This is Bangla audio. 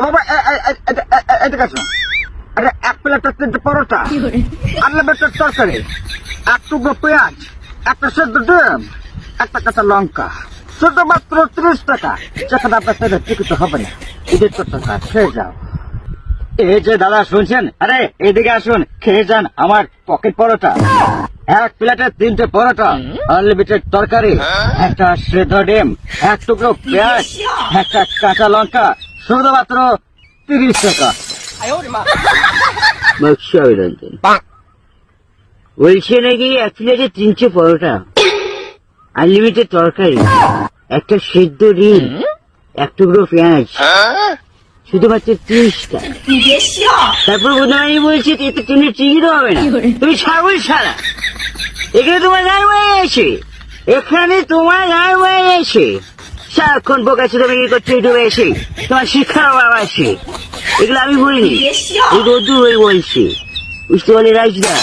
বাবা এদিকে আসো। আরে এক প্লেটের 3টে পরোটা, আনলিমিটেড তরকারি, এক টুকরো পেঁয়াজ, একটা সেদ্ধ ডিম, একটা কাঁচা লঙ্কা, শুধুমাত্র 30 টাকা। যেখানে আপনার সেটা টিকিট হবে না, টিকিট করতে হয়, খেয়ে যাও। এই যে দাদা শুনছেন, আরে এদিকে আসুন, খেয়ে যান আমার পকেট পরোটা। এক প্লেটে 3টে পরোটা, আনলিমিটেড তরকারি, একটা সেদ্ধ ডিম, এক টুকরো পেঁয়াজ, একটা কাঁচা লঙ্কা, শুধুমাত্র 30 টাকা। অভিনন্দন বলছে নাকি এক প্লেটে 3টে পরোটা, আনলিমিটেড তরকারি, একটা সেদ্ধ ডিম, এক টুকরো পেঁয়াজ, শুধুমাত্র 30 টাকা। তারপর বোধহয় বলছে এতে ট্রেনের টিকিট হবে না। তুমি ছাগল ছাড়া, এখানে তোমার গান হয়ে গেছে, এখানে তোমার গান হয়ে গেছে। সারাক্ষণ বোকাচ্ছে তুমি কি করছো ইউটিউবে এসে, তোমার শিক্ষার অভাব আছে। এগুলো আমি বলিনি, এই রোদ্দুর হয়ে বলছি, বুঝতে পারলি রাজদা?